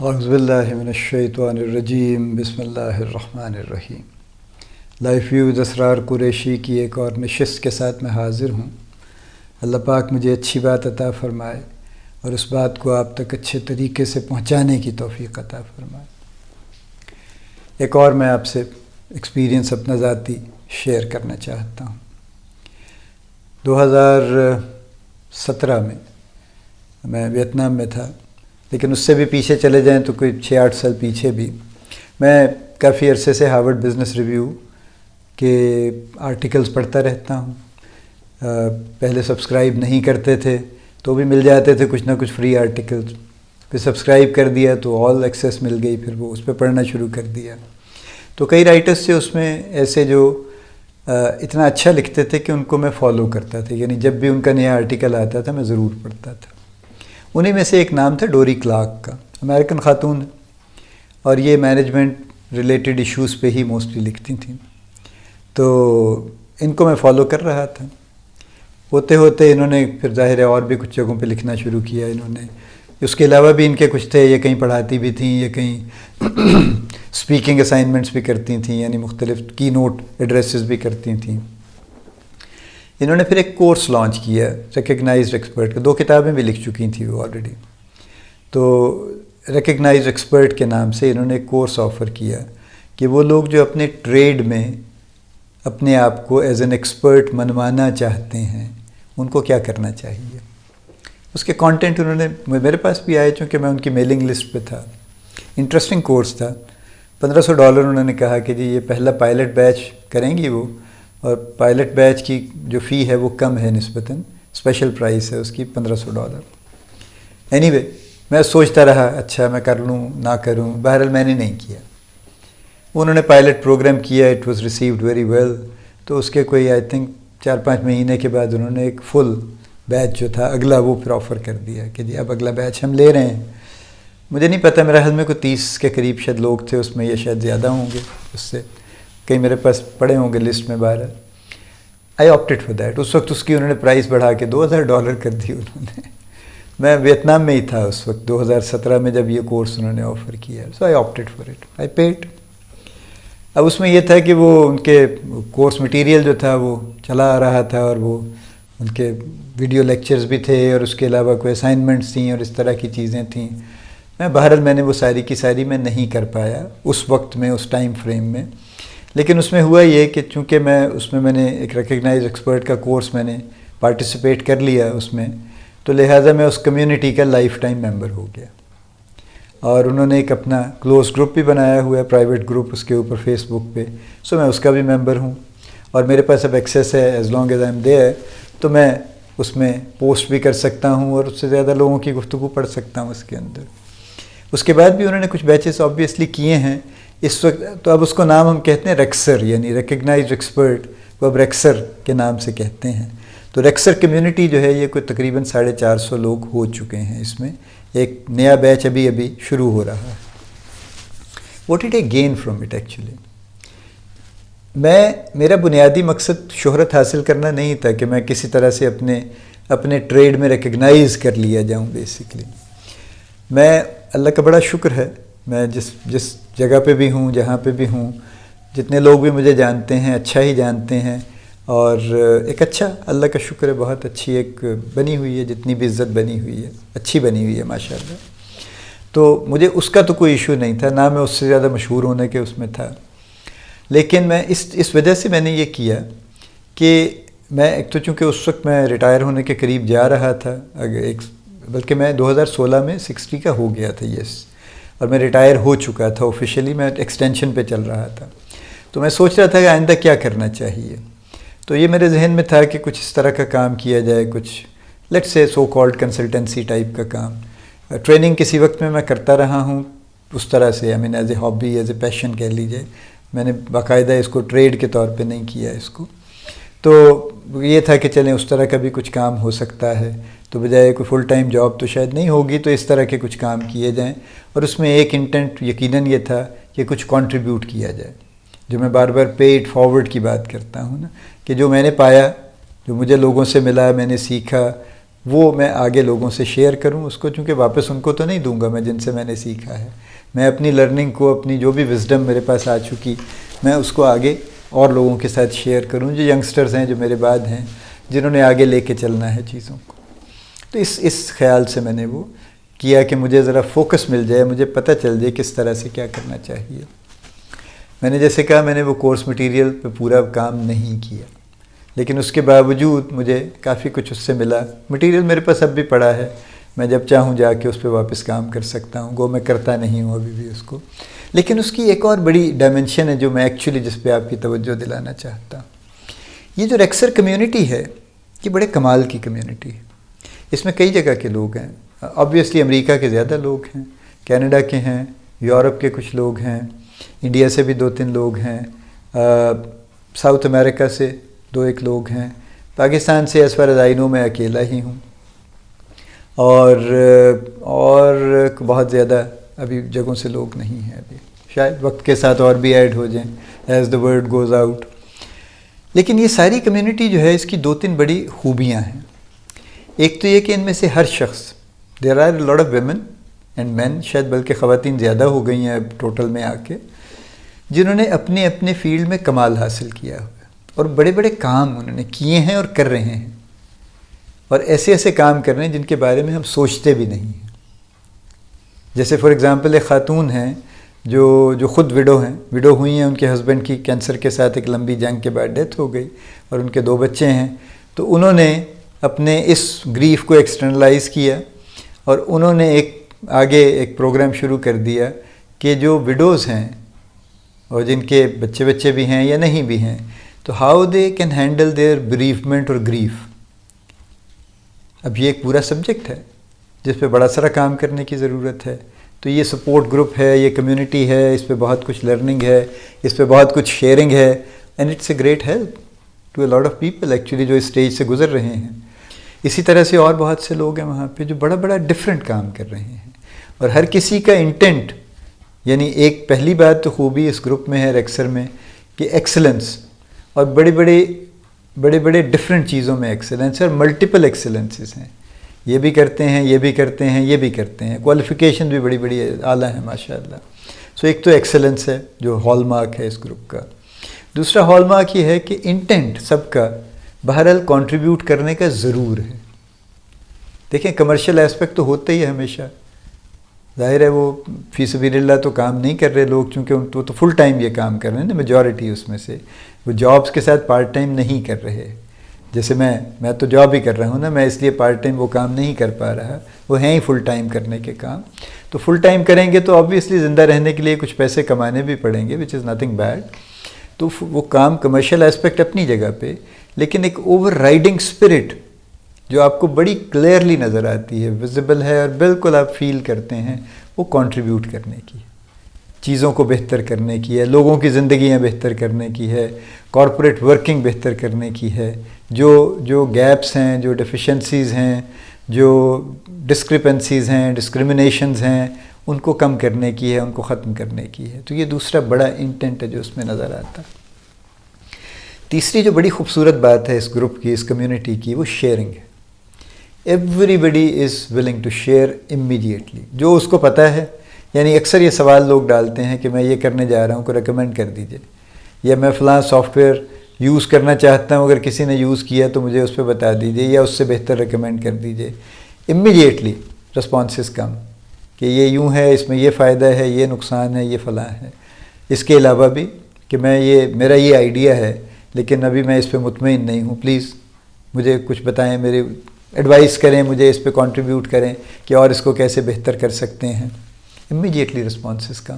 اعوذ باللہ من الشیطان الرجیم بسم اللہ الرحمن الرحیم۔ لائف ویوز اسرار قریشی کی ایک اور نشست کے ساتھ میں حاضر ہوں۔ اللہ پاک مجھے اچھی بات عطا فرمائے اور اس بات کو آپ تک اچھے طریقے سے پہنچانے کی توفیق عطا فرمائے۔ ایک اور میں آپ سے ایکسپیرینس اپنا ذاتی شیئر کرنا چاہتا ہوں۔ 2017 میں ویتنام میں تھا، لیکن اس سے بھی پیچھے چلے جائیں تو کوئی 6-8 سال پیچھے بھی میں کافی عرصے سے ہارورڈ بزنس ریویو کے آرٹیکلز پڑھتا رہتا ہوں۔ پہلے سبسکرائب نہیں کرتے تھے تو بھی مل جاتے تھے کچھ نہ کچھ فری آرٹیکلز، پھر سبسکرائب کر دیا تو آل ایکسیس مل گئی، پھر وہ اس پہ پڑھنا شروع کر دیا۔ تو کئی رائٹرز سے اس میں ایسے جو اتنا اچھا لکھتے تھے کہ ان کو میں فالو کرتا تھا، یعنی جب بھی ان کا نیا آرٹیکل آتا تھا میں ضرور پڑھتا تھا۔ انہی میں سے ایک نام تھا ڈوری کلارک کا، امریکن خاتون، اور یہ مینجمنٹ ریلیٹڈ ایشوز پہ ہی موسٹلی لکھتی تھیں۔ تو ان کو میں فالو کر رہا تھا۔ ہوتے ہوتے انہوں نے پھر ظاہر ہے اور بھی کچھ جگہوں پہ لکھنا شروع کیا انہوں نے۔ اس کے علاوہ بھی ان کے کچھ تھے، یہ کہیں پڑھاتی بھی تھیں، یہ کہیں اسپیکنگ اسائنمنٹس بھی کرتی تھیں، یعنی مختلف کی نوٹ ایڈریسز بھی کرتی تھیں۔ انہوں نے پھر ایک کورس لانچ کیا ریکگنائزڈ ایکسپرٹ کا، 2 کتابیں بھی لکھ چکی تھیں وہ آلریڈی۔ تو ریکگنائزڈ ایکسپرٹ کے نام سے انہوں نے ایک کورس آفر کیا کہ وہ لوگ جو اپنے ٹریڈ میں اپنے آپ کو ایز این ایکسپرٹ منوانا چاہتے ہیں ان کو کیا کرنا چاہیے۔ اس کے کانٹینٹ انہوں نے میرے پاس بھی آئے، چونکہ میں ان کی میلنگ لسٹ پہ تھا۔ انٹرسٹنگ کورس تھا۔ $1500 انہوں نے کہا کہ جی یہ پہلا پائلٹ بیچ کریں گی وہ، اور پائلٹ بیچ کی جو فی ہے وہ کم ہے نسبتاً، اسپیشل پرائس ہے اس کی $1500۔ اینی وے میں سوچتا رہا اچھا میں کر لوں نہ کروں، بہرحال میں نے نہیں کیا۔ انہوں نے پائلٹ پروگرام کیا، it was received very well. تو اس کے کوئی آئی تھنک 4-5 مہینے کے بعد انہوں نے ایک فل بیچ جو تھا اگلا وہ پھر آفر کر دیا کہ جی اب اگلا بیچ ہم لے رہے ہیں۔ مجھے نہیں پتہ، میرے حال میں کوئی 30 کے قریب شاید لوگ تھے اس میں، یا شاید زیادہ ہوں گے اس سے، کئی میرے پاس پڑے ہوں گے لسٹ میں بہرحال۔ I opted for that. اس وقت اس کی انہوں نے پرائس بڑھا کے $2000 کر دی انہوں نے۔ میں ویتنام میں ہی تھا اس وقت 2017 میں جب یہ کورس انہوں نے آفر کیا، so I opted for it, I paid. اب اس میں یہ تھا کہ وہ ان کے کورس مٹیریل جو تھا وہ چلا آ رہا تھا، اور وہ ان کے ویڈیو لیکچرز بھی تھے، اور اس کے علاوہ کوئی اسائنمنٹس تھیں اور اس طرح کی چیزیں تھیں۔ بہرحال میں نے وہ ساری کی ساری میں نہیں کر پایا اس وقت میں، اس ٹائم فریم میں۔ لیکن اس میں ہوا یہ کہ چونکہ میں نے ایک ریکگنائز ایکسپرٹ کا کورس میں نے پارٹیسپیٹ کر لیا اس میں، تو لہٰذا میں اس کمیونٹی کا لائف ٹائم ممبر ہو گیا۔ اور انہوں نے ایک اپنا کلوز گروپ بھی بنایا ہوا ہے، پرائیویٹ گروپ اس کے اوپر فیس بک پہ، سو میں اس کا بھی ممبر ہوں، اور میرے پاس اب ایکسیس ہے as long as I am there, تو میں اس میں پوسٹ بھی کر سکتا ہوں اور اس سے زیادہ لوگوں کی گفتگو پڑھ سکتا ہوں اس کے اندر۔ اس کے بعد بھی انہوں نے کچھ بیچز آبویسلی کیے ہیں اس وقت، تو اب اس کو نام ہم کہتے ہیں ریکسر، یعنی ریکگنائزڈ ایکسپرٹ کو اب ریکسر کے نام سے کہتے ہیں۔ تو ریکسر کمیونٹی جو ہے یہ کوئی تقریباً 450 لوگ ہو چکے ہیں اس میں، ایک نیا بیچ ابھی شروع ہو رہا ہے۔ What did I gain from it actually? میرا بنیادی مقصد شہرت حاصل کرنا نہیں تھا کہ میں کسی طرح سے اپنے ٹریڈ میں ریکگنائز کر لیا جاؤں بیسکلی۔ میں اللہ کا بڑا شکر ہے، میں جس جگہ پہ بھی ہوں، جہاں پہ بھی ہوں، جتنے لوگ بھی مجھے جانتے ہیں اچھا ہی جانتے ہیں، اور ایک اچھا اللہ کا شکر ہے بہت اچھی ایک بنی ہوئی ہے، جتنی بھی عزت بنی ہوئی ہے اچھی بنی ہوئی ہے ماشاءاللہ۔ تو مجھے اس کا تو کوئی ایشو نہیں تھا، نہ میں اس سے زیادہ مشہور ہونے کے اس میں تھا۔ لیکن میں اس وجہ سے میں نے یہ کیا کہ میں ایک تو چونکہ اس وقت میں ریٹائر ہونے کے قریب جا رہا تھا، بلکہ میں 2016 میں 60 کا ہو گیا تھا، یس، اور میں ریٹائر ہو چکا تھا آفیشیلی، میں ایکسٹینشن پہ چل رہا تھا۔ تو میں سوچ رہا تھا کہ آئندہ کیا کرنا چاہیے۔ تو یہ میرے ذہن میں تھا کہ کچھ اس طرح کا کام کیا جائے، کچھ let's say so called consultancy type کا کام۔ ٹریننگ کسی وقت میں کرتا رہا ہوں اس طرح سے، I mean as a hobby, as a passion کہہ لیجیے، میں نے باقاعدہ اس کو ٹریڈ کے طور پہ نہیں کیا اس کو۔ تو یہ تھا کہ چلیں اس طرح کا بھی کچھ کام ہو سکتا ہے، تو بجائے کوئی فل ٹائم جاب تو شاید نہیں ہوگی، تو اس طرح کے کچھ کام کیے جائیں، اور اس میں ایک انٹینٹ یقیناً یہ تھا کہ کچھ کنٹریبیوٹ کیا جائے، جو میں بار بار پے اٹ فارورڈ کی بات کرتا ہوں نا، کہ جو میں نے پایا، جو مجھے لوگوں سے ملا، میں نے سیکھا، وہ میں آگے لوگوں سے شیئر کروں اس کو، چونکہ واپس ان کو تو نہیں دوں گا میں جن سے میں نے سیکھا ہے. میں اپنی لرننگ کو، اپنی جو بھی وزڈم میرے پاس آ چکی، میں اس کو آگے اور لوگوں کے ساتھ شیئر کروں جو ینگسٹرز ہیں، جو میرے بعد ہیں، جنہوں نے آگے لے کے چلنا ہے چیزوں کو. تو اس خیال سے میں نے وہ کیا کہ مجھے ذرا فوکس مل جائے، مجھے پتہ چل جائے کس طرح سے کیا کرنا چاہیے. میں نے جیسے کہا، میں نے وہ کورس مٹیریل پہ پورا کام نہیں کیا، لیکن اس کے باوجود مجھے کافی کچھ اس سے ملا. مٹیریل میرے پاس اب بھی پڑا ہے، میں جب چاہوں جا کے اس پہ واپس کام کر سکتا ہوں. گو میں کرتا نہیں ہوں ابھی بھی اس کو، لیکن اس کی ایک اور بڑی ڈائمنشن ہے جو میں ایکچولی جس پہ آپ کی توجہ دلانا چاہتا ہوں. یہ جو ریکسر کمیونٹی ہے، یہ بڑے کمال کی کمیونٹی ہے. اس میں کئی جگہ کے لوگ ہیں. آبویسلی امریکہ کے زیادہ لوگ ہیں، کینیڈا کے ہیں، یورپ کے کچھ لوگ ہیں، انڈیا سے بھی 2-3 لوگ ہیں، ساؤتھ امریکہ سے 2-1 لوگ ہیں، پاکستان سے ایز فار ایز آئی نو میں اکیلا ہی ہوں، اور بہت زیادہ ابھی جگہوں سے لوگ نہیں ہیں. ابھی شاید وقت کے ساتھ اور بھی ایڈ ہو جائیں as the word goes out. لیکن یہ ساری کمیونٹی جو ہے، اس کی 2-3 بڑی خوبیاں ہیں. ایک تو یہ کہ ان میں سے ہر شخص، there are lot of women and men, شاید بلکہ خواتین زیادہ ہو گئی ہیں اب ٹوٹل میں آ کے، جنہوں نے اپنے اپنے فیلڈ میں کمال حاصل کیا ہوا ہے، اور بڑے بڑے کام انہوں نے کیے ہیں اور کر رہے ہیں، اور ایسے ایسے کام کر رہے ہیں جن کے بارے میں ہم سوچتے بھی نہیں ہیں. جیسے فار ایگزامپل ایک خاتون ہیں جو خود وڈو ہوئی ہیں. ان کے ہسبینڈ کی کینسر کے ساتھ ایک لمبی جنگ کے بعد ڈیتھ ہو گئی، اور ان کے 2 بچے ہیں. تو انہوں نے اپنے اس گریف کو ایکسٹرنلائز کیا، اور انہوں نے آگے ایک پروگرام شروع کر دیا کہ جو وڈوز ہیں اور جن کے بچے بھی ہیں یا نہیں بھی ہیں، تو how they can handle their bereavement اور گریف. اب یہ ایک پورا سبجیکٹ ہے جس پہ بڑا سارا کام کرنے کی ضرورت ہے. تو یہ سپورٹ گروپ ہے، یہ کمیونٹی ہے، اس پہ بہت کچھ لرننگ ہے، اس پہ بہت کچھ شیئرنگ ہے، and it's a great help to a lot of people actually جو اس اسٹیج سے گزر رہے ہیں. اسی طرح سے اور بہت سے لوگ ہیں وہاں پہ جو بڑا بڑا ڈفرینٹ کام کر رہے ہیں، اور ہر کسی کا انٹینٹ، یعنی ایک پہلی بات تو خوبی اس گروپ میں ہے ریکسر میں کہ ایکسلنس، اور بڑے بڑے ڈفرینٹ چیزوں میں ایکسلنس، اور ملٹیپل ایکسلنسز ہیں. یہ بھی کرتے ہیں، یہ بھی کرتے ہیں، یہ بھی کرتے ہیں. کوالیفیکیشن بھی بڑی اعلیٰ ہیں ماشاء اللہ. سو ایک تو ایکسلنس ہے جو ہال مارک ہے اس گروپ کا. دوسرا ہال مارک یہ ہے کہ انٹینٹ سب کا بہرحال کنٹریبیوٹ کرنے کا ضرور ہے. دیکھیں کمرشل ایسپیکٹ تو ہوتا ہی ہے ہمیشہ، ظاہر ہے وہ فی سبیل اللہ تو کام نہیں کر رہے لوگ، چونکہ وہ تو فل ٹائم یہ کام کر رہے ہیں نا، میجورٹی اس میں سے وہ جابس کے ساتھ پارٹ ٹائم نہیں کر رہے. جیسے میں تو جاب ہی کر رہا ہوں نا، میں اس لیے پارٹ ٹائم وہ کام نہیں کر پا رہا، وہ ہیں ہی فل ٹائم کرنے کے کام. تو فل ٹائم کریں گے تو آبویسلی زندہ رہنے کے لیے کچھ پیسے کمانے بھی پڑیں گے، وچ از نتھنگ بیڈ. تو وہ کام کمرشل ایسپیکٹ اپنی جگہ پہ، لیکن ایک اوور رائڈنگ اسپرٹ جو آپ کو بڑی کلیئرلی نظر آتی ہے، ویزیبل ہے، اور بالکل آپ فیل کرتے ہیں، وہ کنٹریبیوٹ کرنے کی، چیزوں کو بہتر کرنے کی ہے، لوگوں کی زندگیاں بہتر کرنے کی ہے، کارپوریٹ ورکنگ بہتر کرنے کی ہے. جو گیپس ہیں، جو ڈیفیشنسیز ہیں، جو ڈسکرپنسیز ہیں، ڈسکرمنیشنز ہیں، ان کو کم کرنے کی ہے، ان کو ختم کرنے کی ہے. تو یہ دوسرا بڑا انٹینٹ ہے جو اس میں نظر آتا ہے. تیسری جو بڑی خوبصورت بات ہے اس گروپ کی، اس کمیونٹی کی، وہ شیئرنگ ہے. Everybody is willing to share immediately, جو اس کو پتہ ہے. یعنی اکثر یہ سوال لوگ ڈالتے ہیں کہ میں یہ کرنے جا رہا ہوں، کو ریکمینڈ کر دیجئے، یا میں فلاں سافٹ ویئر یوز کرنا چاہتا ہوں، اگر کسی نے یوز کیا تو مجھے اس پہ بتا دیجئے، یا اس سے بہتر ریکمینڈ کر دیجئے. امیڈیٹلی رسپانسز کم کہ یہ یوں ہے، اس میں یہ فائدہ ہے، یہ نقصان ہے، یہ فلاں ہے. اس کے علاوہ بھی کہ میرا یہ آئیڈیا ہے لیکن ابھی میں اس پہ مطمئن نہیں ہوں، پلیز مجھے کچھ بتائیں، میرے ایڈوائس کریں، مجھے اس پہ کنٹریبیوٹ کریں کہ اور اس کو کیسے بہتر کر سکتے ہیں. امیڈیٹلی رسپانسز کم،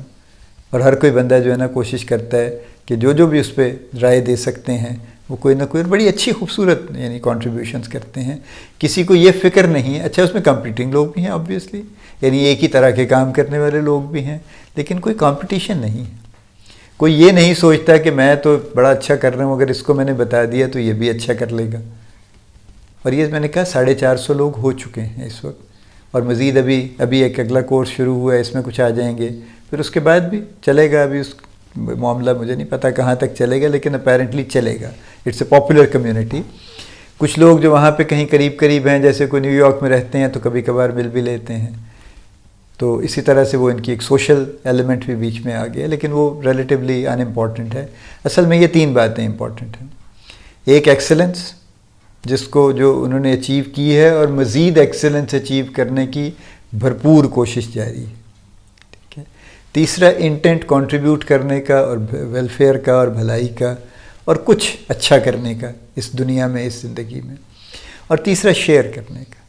اور ہر کوئی بندہ جو ہے نا کوشش کرتا ہے کہ جو بھی اس پہ رائے دے سکتے ہیں وہ کوئی نہ کوئی بڑی اچھی خوبصورت یعنی کنٹریبیوشنز کرتے ہیں. کسی کو یہ فکر نہیں ہے. اچھا اس میں کمپیٹنگ لوگ بھی ہیں آبویسلی، یعنی ایک ہی طرح کے کام کرنے والے لوگ بھی ہیں، لیکن کوئی کمپٹیشن نہیں ہے. کوئی یہ نہیں سوچتا کہ میں تو بڑا اچھا کر رہا ہوں، اگر اس کو میں نے بتا دیا تو یہ بھی اچھا کر لے گا. اور یہ میں نے کہا 450 لوگ ہو چکے ہیں اس وقت، اور مزید ابھی ایک اگلا کورس شروع ہوا ہے، اس میں کچھ آ جائیں گے، پھر اس کے بعد بھی چلے گا. ابھی اس معاملہ مجھے نہیں پتہ کہاں تک چلے گا، لیکن اپیرنٹلی چلے گا. It's a popular community. کچھ لوگ جو وہاں پہ کہیں قریب ہیں، جیسے کوئی نیو یارک میں رہتے ہیں تو کبھی کبھار مل بھی لیتے ہیں، تو اسی طرح سے وہ ان کی ایک سوشل ایلیمنٹ بھی بیچ میں آ گیا، لیکن وہ ریلیٹیولی ان امپورٹنٹ ہے۔ اصل میں یہ 3 باتیں امپورٹنٹ ہیں۔ ایک ایکسلنس، جس کو جو انہوں نے اچیو کی ہے، اور مزید ایکسلنس اچیو کرنے کی بھرپور کوشش جاری ہے، ٹھیک ہے۔ تیسرا انٹینٹ کنٹریبیوٹ کرنے کا اور ویلفیئر کا اور بھلائی کا اور کچھ اچھا کرنے کا اس دنیا میں، اس زندگی میں۔ اور تیسرا شیئر کرنے کا،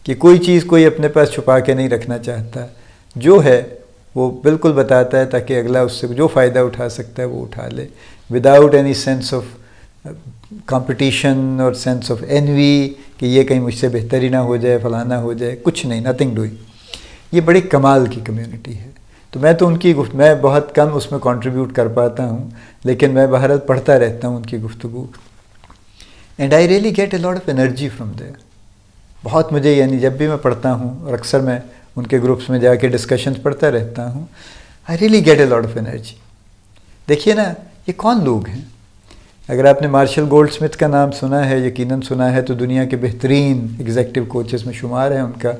کہ کوئی چیز کوئی اپنے پاس چھپا کے نہیں رکھنا چاہتا، جو ہے وہ بالکل بتاتا ہے تاکہ اگلا اس سے جو فائدہ اٹھا سکتا ہے وہ اٹھا لے، without any sense of competition اور سینس آف اینوی کہ یہ کہیں مجھ سے بہتر ہی نہ ہو جائے، فلانا ہو جائے، کچھ نہیں، نتھنگ ڈوئنگ۔ یہ بڑی کمال کی کمیونٹی ہے۔ تو میں تو ان کی میں بہت کم اس میں کنٹریبیوٹ کر پاتا ہوں، لیکن میں بہرحال پڑھتا رہتا ہوں ان کی گفتگو، and I really get a lot of energy from there. بہت مجھے، یعنی جب بھی میں پڑھتا ہوں، اور اکثر میں ان کے گروپس میں جا کے ڈسکشنز پڑھتا رہتا ہوں، I really get a lot of energy. دیکھیے نا، یہ کون لوگ ہیں؟ اگر آپ نے مارشل گولڈ سمتھ کا نام سنا ہے، یقیناً سنا ہے، تو دنیا کے بہترین ایگزیکٹو کوچز میں شمار ہے ان کا۔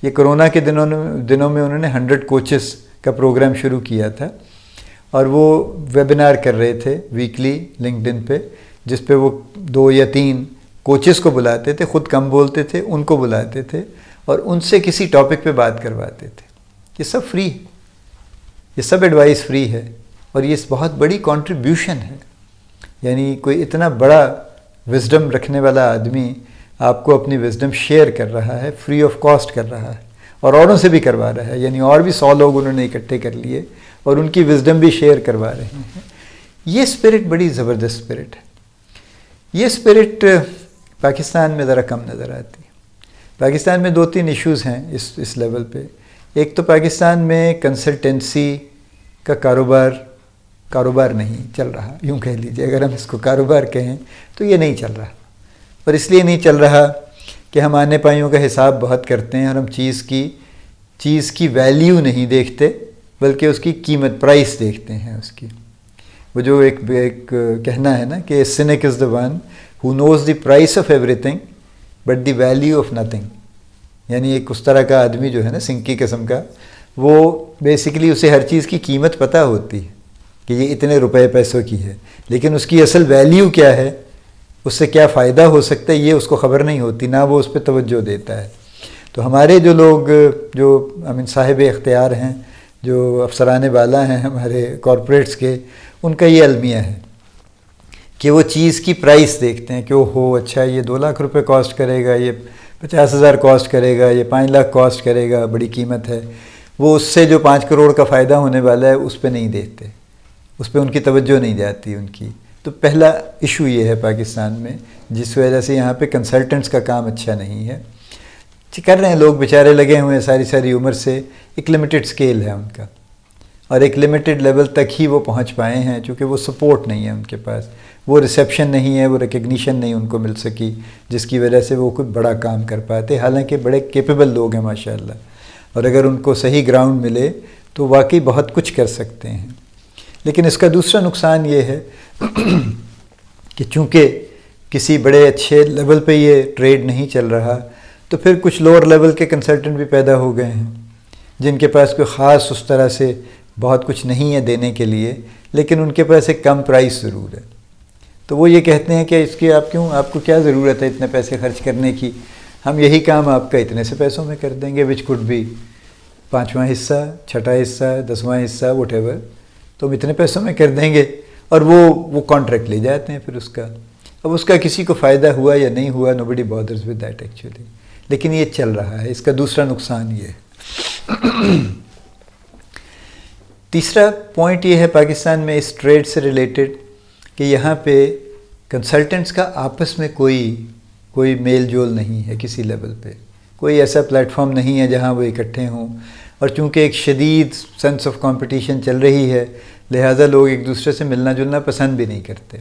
یہ کرونا کے دنوں میں انہوں نے 100 کوچز کا پروگرام شروع کیا تھا، اور وہ ویبینار کر رہے تھے ویکلی لنکڈ ان پہ، جس پہ وہ 2 یا 3 کوچز کو بلاتے تھے، خود کم بولتے تھے، ان کو بلاتے تھے اور ان سے کسی ٹاپک پہ بات کرواتے تھے۔ یہ سب فری ہے، یہ سب ایڈوائس فری ہے، اور یہ بہت بڑی کنٹریبیوشن ہے۔ یعنی کوئی اتنا بڑا وزڈم رکھنے والا آدمی آپ کو اپنی وزڈم شیئر کر رہا ہے، فری آف کاسٹ کر رہا ہے، اور اوروں سے بھی کروا رہا ہے، یعنی اور بھی 100 لوگ انہوں نے اکٹھے کر لیے اور ان کی وزڈم بھی شیئر کروا رہے ہیں۔ یہ اسپرٹ بڑی زبردست اسپرٹ ہے۔ یہ اسپرٹ پاکستان میں ذرا کم نظر آتی ہے۔ پاکستان میں 2-3 ایشوز ہیں اس لیول پہ۔ ایک تو پاکستان میں کنسلٹنسی کا کاروبار نہیں چل رہا، یوں کہہ لیجیے، اگر ہم اس کو کاروبار کہیں تو یہ نہیں چل رہا، اور اس لیے نہیں چل رہا کہ ہم آنے پائیوں کا حساب بہت کرتے ہیں، اور ہم چیز کی ویلیو نہیں دیکھتے، بلکہ اس کی قیمت، پرائس دیکھتے ہیں اس کی۔ وہ جو ایک کہنا ہے نا کہ cynic is the one who knows the price of everything but the value of nothing. یعنی ایک اس طرح کا آدمی جو ہے نا، سنکی قسم کا، وہ بیسیکلی اسے ہر چیز کی قیمت پتہ ہوتی ہے کہ یہ اتنے روپے پیسوں کی ہے، لیکن اس کی اصل ویلیو کیا ہے، اس سے کیا فائدہ ہو سکتا ہے، یہ اس کو خبر نہیں ہوتی، نہ وہ اس پہ توجہ دیتا ہے۔ تو ہمارے جو لوگ جو صاحب اختیار ہیں، جو افسران بالا ہیں ہمارے کارپوریٹس کے، ان کا یہ المیہ ہے کہ وہ چیز کی پرائس دیکھتے ہیں کہ وہ ہو اچھا یہ 2 لاکھ روپے کاسٹ کرے گا، یہ 50,000 کاسٹ کرے گا، یہ 5 لاکھ کاسٹ کرے گا، بڑی قیمت ہے۔ وہ اس سے جو 5 کروڑ کا فائدہ ہونے والا ہے اس پہ نہیں دیکھتے، اس پہ ان کی توجہ نہیں جاتی ان کی۔ تو پہلا ایشو یہ ہے پاکستان میں، جس وجہ سے یہاں پہ کنسلٹنٹس کا کام اچھا نہیں ہے۔ کر رہے ہیں لوگ، بیچارے لگے ہوئے ہیں ساری عمر سے، ایک لمیٹڈ سکیل ہے ان کا، اور ایک لمیٹڈ لیول تک ہی وہ پہنچ پائے ہیں، چونکہ وہ سپورٹ نہیں ہے ان کے پاس، وہ ریسیپشن نہیں ہے، وہ ریکگنیشن نہیں ان کو مل سکی، جس کی وجہ سے وہ کوئی بڑا کام کر پاتے، حالانکہ بڑے کیپیبل لوگ ہیں ماشاءاللہ، اور اگر ان کو صحیح گراؤنڈ ملے تو واقعی بہت کچھ کر سکتے ہیں۔ لیکن اس کا دوسرا نقصان یہ ہے کہ چونکہ کسی بڑے اچھے لیول پہ یہ ٹریڈ نہیں چل رہا، تو پھر کچھ لوور لیول کے کنسلٹنٹ بھی پیدا ہو گئے ہیں جن کے پاس کوئی خاص اس طرح سے بہت کچھ نہیں ہے دینے کے لیے، لیکن ان کے پاس ایک کم پرائس ضرور ہے۔ تو وہ یہ کہتے ہیں کہ اس کی آپ کو کیا ضرورت ہے اتنے پیسے خرچ کرنے کی، ہم یہی کام آپ کا اتنے سے پیسوں میں کر دیں گے، وچ کوڈ بھی 5واں حصہ، 6واں حصہ، 10واں حصہ، وٹ ایور، تو ہم اتنے پیسوں میں کر دیں گے، اور وہ کانٹریکٹ لے جاتے ہیں پھر اس کا۔ اب اس کا کسی کو فائدہ ہوا یا نہیں ہوا، nobody bothers with that actually، لیکن یہ چل رہا ہے۔ اس کا دوسرا نقصان یہ ہے۔ تیسرا پوائنٹ یہ ہے پاکستان میں اس ٹریڈ سے ریلیٹڈ کہ یہاں پہ کنسلٹنٹس کا آپس میں کوئی میل جول نہیں ہے کسی لیول پہ، کوئی ایسا پلیٹ فارم نہیں ہے جہاں وہ اکٹھے ہوں، اور چونکہ ایک شدید سینس آف کمپٹیشن چل رہی ہے، لہٰذا لوگ ایک دوسرے سے ملنا جلنا پسند بھی نہیں کرتے۔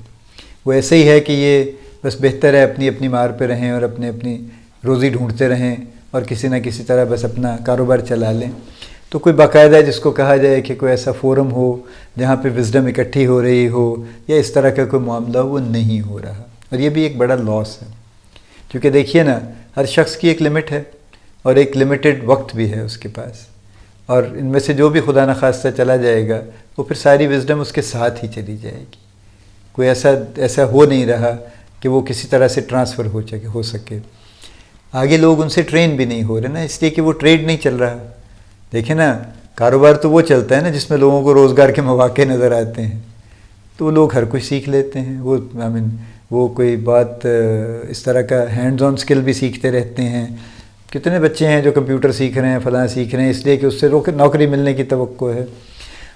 وہ ایسے ہی ہے کہ یہ بس بہتر ہے اپنی مار پہ رہیں اور اپنی روزی ڈھونڈتے رہیں، اور کسی نہ کسی طرح بس اپنا کاروبار چلا لیں۔ تو کوئی باقاعدہ جس کو کہا جائے کہ کوئی ایسا فورم ہو جہاں پہ وزڈم اکٹھی ہو رہی ہو، یا اس طرح کا کوئی معاملہ، وہ نہیں ہو رہا، اور یہ بھی ایک بڑا لاس ہے۔ کیونکہ دیکھیے نا، ہر شخص کی ایک لمٹ ہے اور ایک لمیٹڈ وقت بھی ہے اس کے پاس، اور ان میں سے جو بھی خدا نخواستہ چلا جائے گا وہ پھر ساری وزڈم اس کے ساتھ ہی چلی جائے گی. کوئی ایسا ہو نہیں رہا کہ وہ کسی طرح سے ٹرانسفر ہو سکے. آگے لوگ ان سے ٹرین بھی نہیں ہو رہے نا، اس لیے کہ وہ ٹریڈ نہیں چل رہا. دیکھیں نا، کاروبار تو وہ چلتا ہے نا جس میں لوگوں کو روزگار کے مواقع نظر آتے ہیں، تو وہ لوگ ہر کوئی سیکھ لیتے ہیں. وہ کوئی بات اس طرح کا ہینڈز آن اسکل بھی سیکھتے رہتے ہیں. کتنے بچے ہیں جو کمپیوٹر سیکھ رہے ہیں، فلاں سیکھ رہے ہیں، اس لیے کہ اس سے نوکری ملنے کی توقع ہے.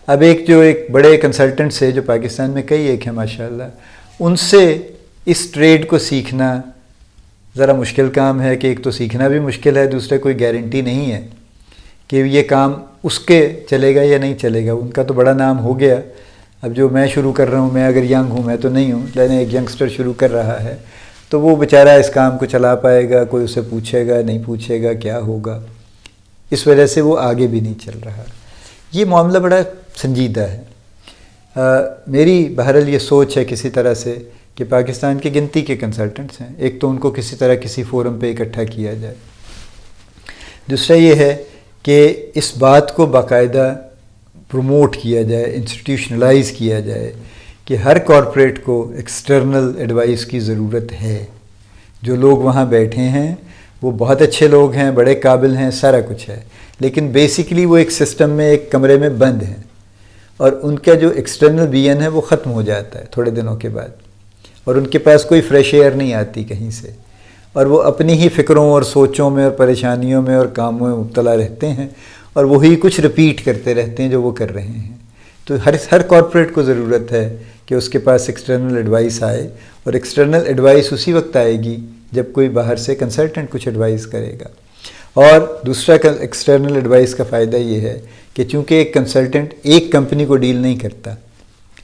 اب ایک بڑے کنسلٹنٹس ہے جو پاکستان میں کئی ایک ہیں ماشاءاللہ، ان سے اس ٹریڈ کو سیکھنا ذرا مشکل کام ہے. کہ ایک تو سیکھنا بھی مشکل ہے، دوسرے کوئی گارنٹی نہیں ہے کہ یہ کام اس کے چلے گا یا نہیں چلے گا. ان کا تو بڑا نام ہو گیا. اب جو میں شروع کر رہا ہوں، میں اگر ینگ ہوں، میں تو نہیں ہوں، لیکن ایک ینگسٹر شروع کر رہا ہے، تو وہ بیچارہ اس کام کو چلا پائے گا؟ کوئی اسے پوچھے گا نہیں پوچھے گا کیا ہوگا؟ اس وجہ سے وہ آگے بھی نہیں چل رہا. یہ معاملہ بڑا سنجیدہ ہے. میری بہرحال یہ سوچ ہے کسی طرح سے کہ پاکستان کی گنتی کے کنسلٹنٹس ہیں، ایک تو ان کو کسی طرح کسی فورم پہ اکٹھا کیا جائے. دوسرا یہ ہے کہ اس بات کو باقاعدہ پروموٹ کیا جائے، انسٹیٹیوشنلائز کیا جائے کہ ہر کارپوریٹ کو ایکسٹرنل ایڈوائس کی ضرورت ہے. جو لوگ وہاں بیٹھے ہیں وہ بہت اچھے لوگ ہیں، بڑے قابل ہیں، سارا کچھ ہے، لیکن بیسیکلی وہ ایک سسٹم میں ایک کمرے میں بند ہیں، اور ان کا جو ایکسٹرنل ویژن ہے وہ ختم ہو جاتا ہے تھوڑے دنوں کے بعد، اور ان کے پاس کوئی فریش ایئر نہیں آتی کہیں سے، اور وہ اپنی ہی فکروں اور سوچوں میں اور پریشانیوں میں اور کاموں میں مبتلا رہتے ہیں، اور وہی کچھ رپیٹ کرتے رہتے ہیں جو وہ کر رہے ہیں. تو ہر کارپوریٹ کو ضرورت ہے کہ اس کے پاس ایکسٹرنل ایڈوائس آئے، اور ایکسٹرنل ایڈوائس اسی وقت آئے گی جب کوئی باہر سے کنسلٹنٹ کچھ ایڈوائز کرے گا. اور دوسرا ایکسٹرنل ایڈوائس کا فائدہ یہ ہے کہ چونکہ ایک کنسلٹنٹ ایک کمپنی کو ڈیل نہیں کرتا،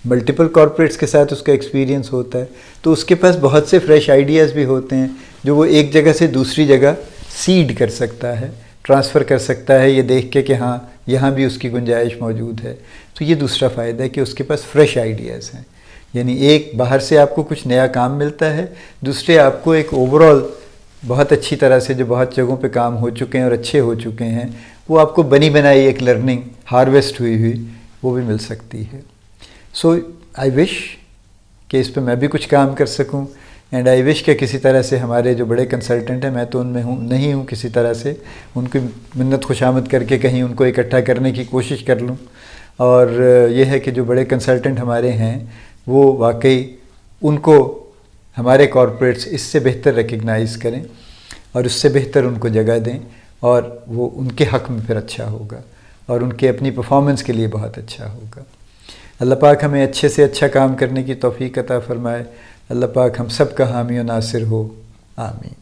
ملٹیپل کارپوریٹس کے ساتھ اس کا ایکسپیرینس ہوتا ہے، تو اس کے پاس بہت سے فریش آئیڈیاز بھی ہوتے ہیں جو وہ ایک جگہ سے دوسری جگہ سیڈ کر سکتا ہے، ٹرانسفر کر سکتا ہے، یہ دیکھ کے کہ ہاں یہاں بھی اس کی گنجائش موجود ہے. تو یہ دوسرا فائدہ ہے کہ اس کے پاس فریش آئیڈیاز ہیں. یعنی ایک باہر سے آپ کو کچھ نیا کام ملتا ہے، دوسرے آپ کو ایک اوورال بہت اچھی طرح سے جو بہت جگہوں پہ کام ہو چکے ہیں اور اچھے ہو چکے ہیں، وہ آپ کو بنی بنائی ایک لرننگ ہارویسٹ ہوئی وہ بھی مل سکتی ہے. سو آئی وش کہ اس پہ میں بھی کچھ کام کر سکوں، اینڈ آئی وش کہ کسی طرح سے ہمارے جو بڑے کنسلٹنٹ ہیں، میں تو ان میں نہیں ہوں، کسی طرح سے ان کی منت خوشامد کر کے کہیں ان کو اکٹھا کرنے کی کوشش کر لوں. اور یہ ہے کہ جو بڑے کنسلٹنٹ ہمارے ہیں وہ واقعی ان کو ہمارے کارپوریٹس اس سے بہتر ریکگنائز کریں اور اس سے بہتر ان کو جگہ دیں، اور وہ ان کے حق میں پھر اچھا ہوگا اور ان کے اپنی پرفارمنس کے لیے بہت اچھا ہوگا. اللہ پاک ہمیں اچھے سے اچھا کام کرنے کی توفیق عطا فرمائے. اللہ پاک ہم سب کا حامی و ناصر ہو. آمین.